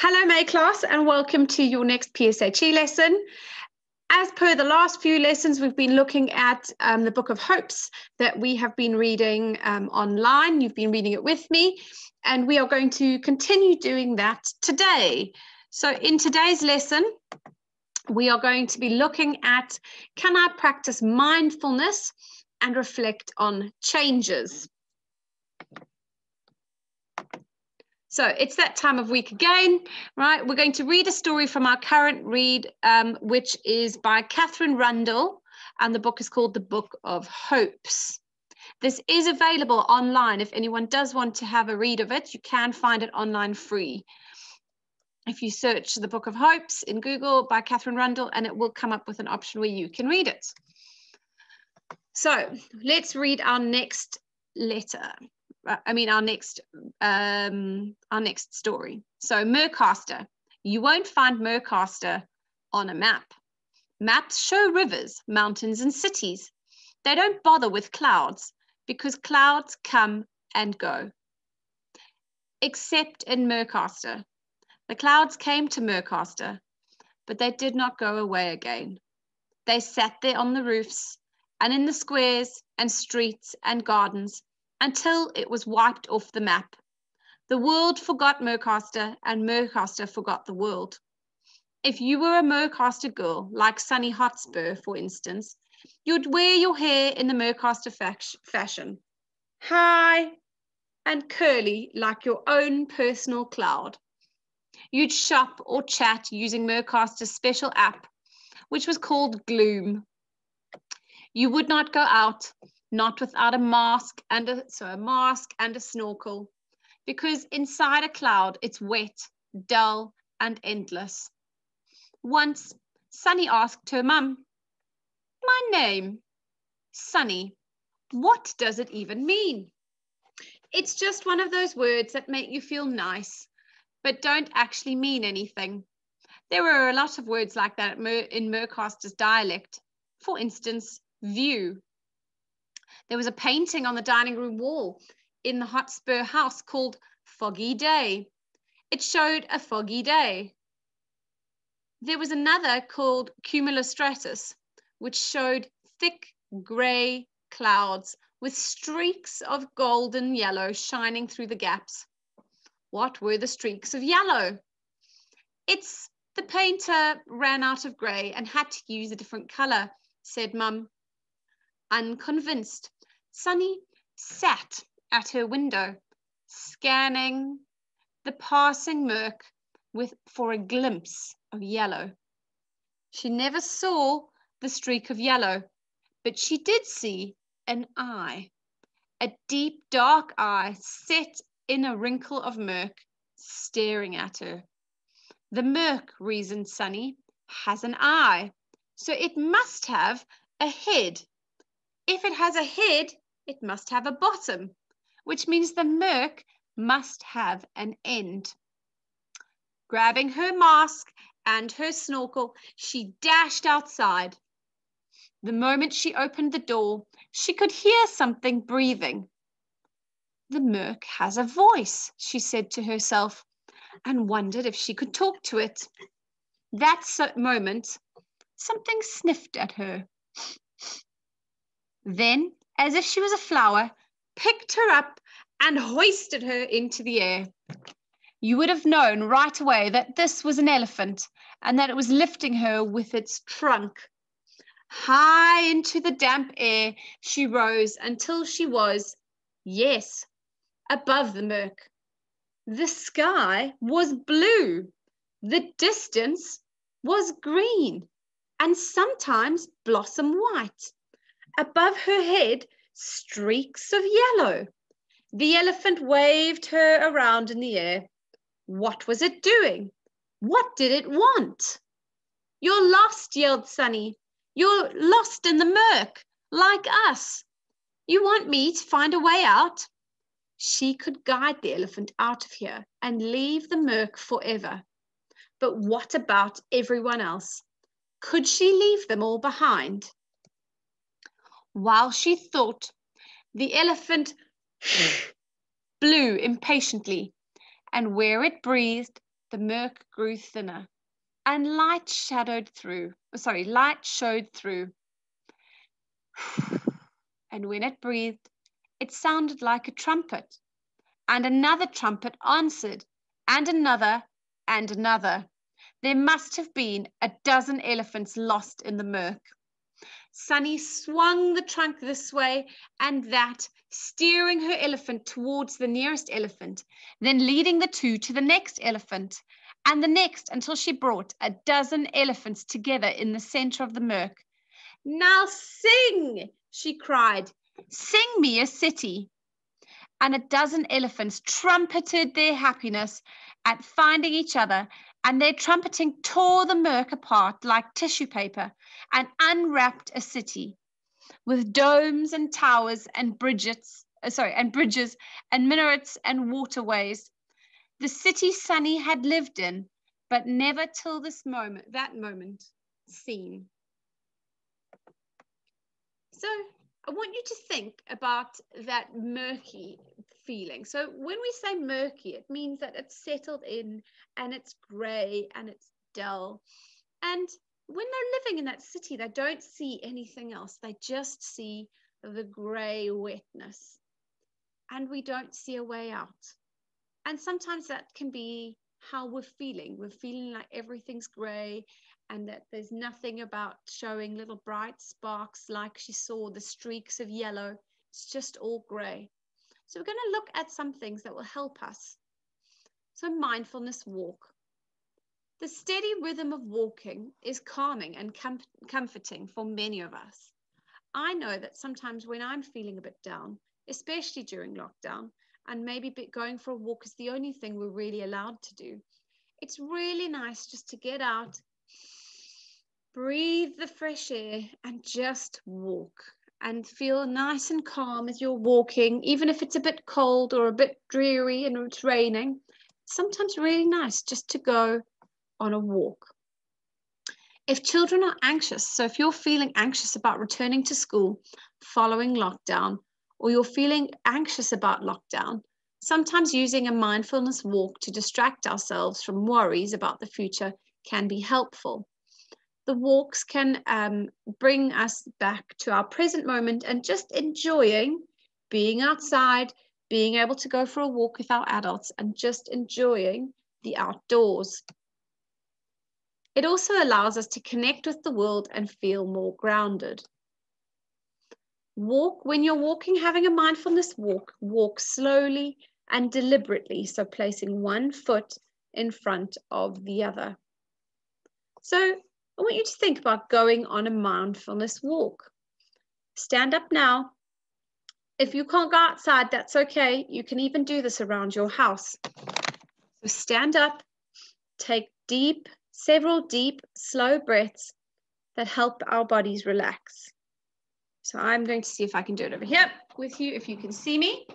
Hello, May class, and welcome to your next PSHE lesson. As per the last few lessons, we've been looking at the Book of Hopes that we have been reading online. You've been reading it with me, and we are going to continue doing that today. So in today's lesson, we are going to be looking at, can I practice mindfulness and reflect on changes? So it's that time of week again, right? We're going to read a story from our current read, which is by Catherine Rundle, and the book is called The Book of Hopes. This is available online. If anyone does want to have a read of it, you can find it online free. If you search The Book of Hopes in Google by Catherine Rundle, and it will come up with an option where you can read it. So let's read our next letter. Our next story. So Mercaster. You won't find Mercaster on a map. Maps show rivers, mountains, and cities. They don't bother with clouds because clouds come and go. Except in Mercaster. The clouds came to Mercaster, but they did not go away again. They sat there on the roofs and in the squares and streets and gardens until it was wiped off the map. The world forgot Mercaster, and Mercaster forgot the world. If you were a Mercaster girl, like Sunny Hotspur, for instance, you'd wear your hair in the Mercaster fashion, high and curly like your own personal cloud. You'd shop or chat using Mercaster's special app, which was called Gloom. You would not go out, not without a mask and a snorkel, because inside a cloud it's wet, dull, and endless. Once, Sunny asked her mum, "My name, Sunny, what does it even mean?" "It's just one of those words that make you feel nice, but don't actually mean anything." There were a lot of words like that in Mercaster's dialect. For instance, view. There was a painting on the dining room wall in the Hotspur house called Foggy Day. It showed a foggy day. There was another called Cumulostratus, which showed thick grey clouds with streaks of golden yellow shining through the gaps. What were the streaks of yellow? "It's the painter ran out of grey and had to use a different colour," said Mum. Unconvinced, Sunny sat at her window, scanning the passing murk for a glimpse of yellow. She never saw the streak of yellow, but she did see an eye, a deep dark eye set in a wrinkle of murk, staring at her. The murk, reasoned Sunny, has an eye, so it must have a head. If it has a head, it must have a bottom, which means the murk must have an end. Grabbing her mask and her snorkel, she dashed outside. The moment she opened the door, she could hear something breathing. "The murk has a voice," she said to herself, and wondered if she could talk to it. That moment, something sniffed at her. Then, as if she was a flower, picked her up and hoisted her into the air. You would have known right away that this was an elephant and that it was lifting her with its trunk. High into the damp air she rose until she was, yes, above the murk. The sky was blue, the distance was green, and sometimes blossom white. Above her head, streaks of yellow. The elephant waved her around in the air. What was it doing? What did it want? "You're lost," yelled Sunny. "You're lost in the murk, like us. You want me to find a way out?" She could guide the elephant out of here and leave the murk forever. But what about everyone else? Could she leave them all behind? While she thought, the elephant blew impatiently, and where it breathed, the murk grew thinner, and light showed through. And when it breathed, it sounded like a trumpet, and another trumpet answered, and another, and another. There must have been a dozen elephants lost in the murk. Sunny swung the trunk this way and that, steering her elephant towards the nearest elephant, then leading the two to the next elephant and the next until she brought a dozen elephants together in the center of the murk. "Now sing," she cried. "Sing me a city." And a dozen elephants trumpeted their happiness at finding each other, and their trumpeting tore the murk apart like tissue paper and unwrapped a city with domes and towers and bridges and minarets and waterways. The city Sunny had lived in, but never till that moment seen. So I want you to think about that murky feeling. So when we say murky, it means that it's settled in and it's grey and it's dull. And when they're living in that city, they don't see anything else. They just see the grey wetness. And we don't see a way out. And sometimes that can be how we're feeling. We're feeling like everything's grey and that there's nothing about showing little bright sparks like she saw the streaks of yellow. It's just all grey. So we're going to look at some things that will help us. So mindfulness walk. The steady rhythm of walking is calming and comforting for many of us. I know that sometimes when I'm feeling a bit down, especially during lockdown, and maybe going for a walk is the only thing we're really allowed to do, it's really nice just to get out, breathe the fresh air, and just walk and feel nice and calm as you're walking, even if it's a bit cold or a bit dreary and it's raining. It's sometimes really nice just to go on a walk. If children are anxious, so if you're feeling anxious about returning to school following lockdown, or you're feeling anxious about lockdown, sometimes using a mindfulness walk to distract ourselves from worries about the future can be helpful. The walks can bring us back to our present moment and just enjoying being outside, being able to go for a walk with our adults and just enjoying the outdoors. It also allows us to connect with the world and feel more grounded. When you're walking, having a mindfulness walk, walk slowly and deliberately, so placing one foot in front of the other. So I want you to think about going on a mindfulness walk. Stand up now. If you can't go outside, that's okay. You can even do this around your house. So stand up, take several deep, slow breaths that help our bodies relax. So I'm going to see if I can do it over here with you, if you can see me.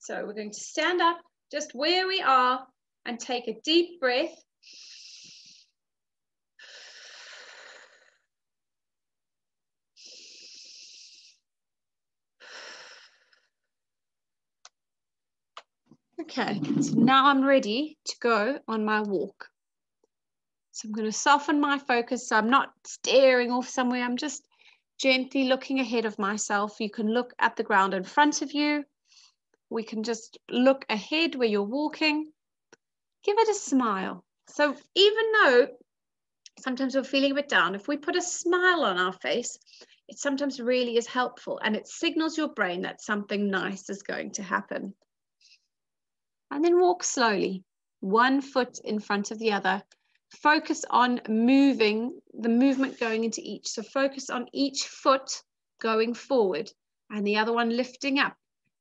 So we're going to stand up just where we are and take a deep breath. Okay, so now I'm ready to go on my walk. So I'm going to soften my focus so I'm not staring off somewhere. I'm just gently looking ahead of myself. You can look at the ground in front of you. We can just look ahead where you're walking. Give it a smile. So even though sometimes we're feeling a bit down, if we put a smile on our face, it sometimes really is helpful and it signals your brain that something nice is going to happen. And then walk slowly, one foot in front of the other. Focus on the movement going into each. So focus on each foot going forward and the other one lifting up.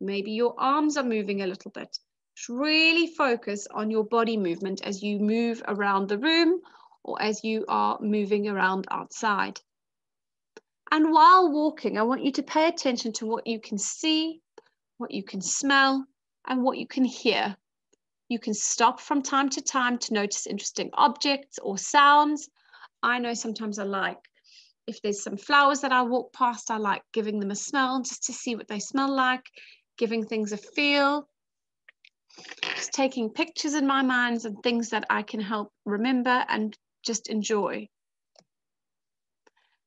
Maybe your arms are moving a little bit. Just really focus on your body movement as you move around the room or as you are moving around outside. And while walking, I want you to pay attention to what you can see, what you can smell, and what you can hear. You can stop from time to time to notice interesting objects or sounds. I know sometimes if there's some flowers that I walk past, I like giving them a smell just to see what they smell like, giving things a feel. Just taking pictures in my mind and things that I can help remember and just enjoy.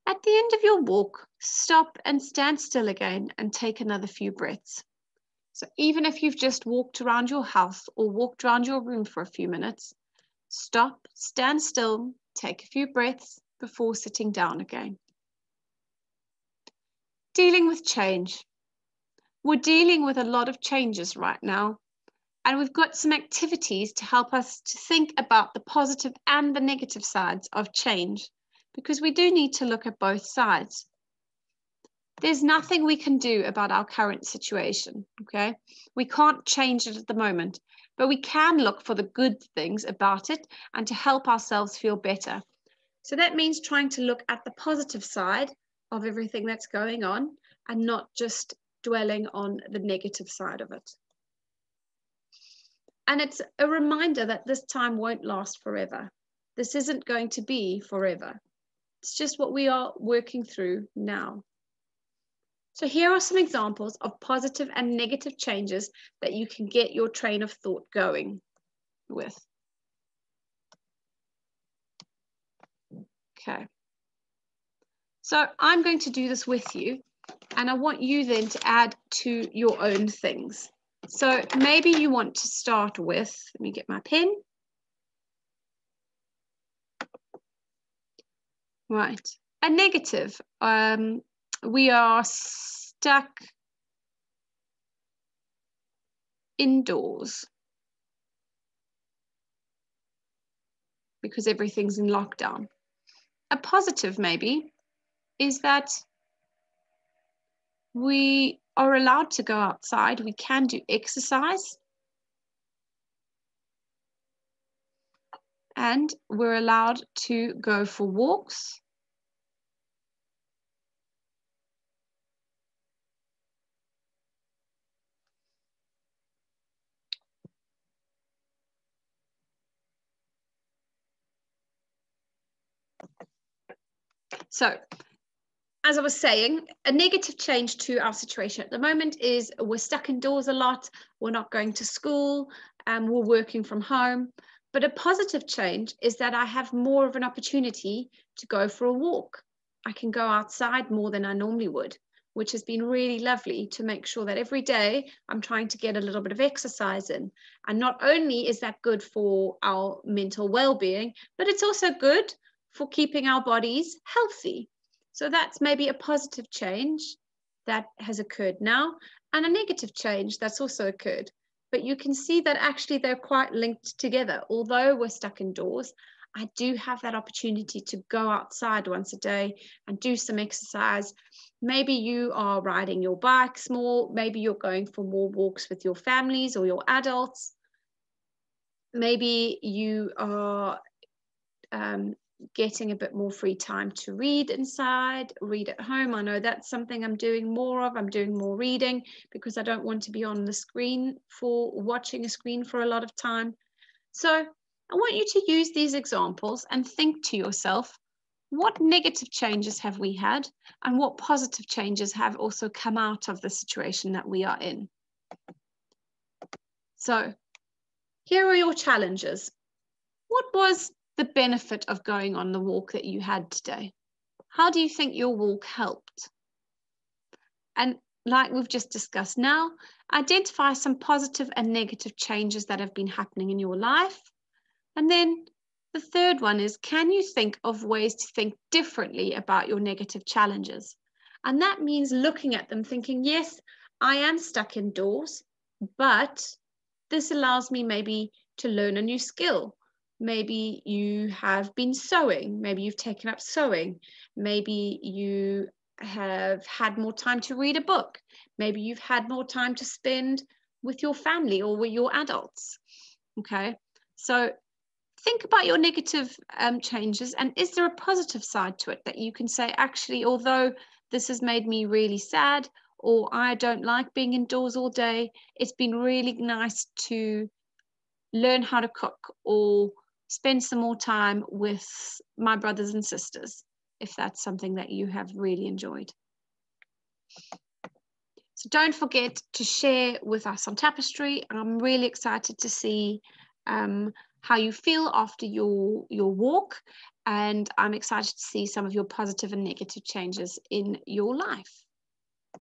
At the end of your walk, stop and stand still again and take another few breaths. So even if you've just walked around your house or walked around your room for a few minutes, stop, stand still, take a few breaths before sitting down again. Dealing with change. We're dealing with a lot of changes right now, and we've got some activities to help us to think about the positive and the negative sides of change, because we do need to look at both sides. There's nothing we can do about our current situation, okay? We can't change it at the moment, but we can look for the good things about it and to help ourselves feel better. So that means trying to look at the positive side of everything that's going on and not just dwelling on the negative side of it. And it's a reminder that this time won't last forever. This isn't going to be forever. It's just what we are working through now. So here are some examples of positive and negative changes that you can get your train of thought going with. Okay. So I'm going to do this with you, and I want you then to add to your own things. So maybe you want to start with, let me get my pen. Right, a negative. We are stuck indoors because everything's in lockdown. A positive maybe is that we are allowed to go outside. We can do exercise. And we're allowed to go for walks. So, as I was saying, a negative change to our situation at the moment is we're stuck indoors a lot, we're not going to school, we're working from home. But a positive change is that I have more of an opportunity to go for a walk. I can go outside more than I normally would, which has been really lovely to make sure that every day I'm trying to get a little bit of exercise in. And not only is that good for our mental well-being, but it's also good for keeping our bodies healthy. So that's maybe a positive change that has occurred now, and a negative change that's also occurred. But you can see that actually they're quite linked together. Although we're stuck indoors, I do have that opportunity to go outside once a day and do some exercise. Maybe you are riding your bikes more. Maybe you're going for more walks with your families or your adults. Maybe you are getting a bit more free time to read inside, read at home. I know that's something I'm doing more of. I'm doing more reading because I don't want to be on the screen for watching a screen for a lot of time. So I want you to use these examples and think to yourself, what negative changes have we had and what positive changes have also come out of the situation that we are in? So here are your challenges. What was the benefit of going on the walk that you had today? How do you think your walk helped? And like we've just discussed now, identify some positive and negative changes that have been happening in your life. And then the third one is, can you think of ways to think differently about your negative challenges? And that means looking at them thinking, yes, I am stuck indoors, but this allows me maybe to learn a new skill. Maybe you have been sewing, maybe you've taken up sewing, maybe you have had more time to read a book, maybe you've had more time to spend with your family or with your adults. Okay, so think about your negative changes, and is there a positive side to it that you can say, actually, although this has made me really sad, or I don't like being indoors all day, it's been really nice to learn how to cook or spend some more time with my brothers and sisters, if that's something that you have really enjoyed. So don't forget to share with us on Tapestry. I'm really excited to see how you feel after your walk, and I'm excited to see some of your positive and negative changes in your life.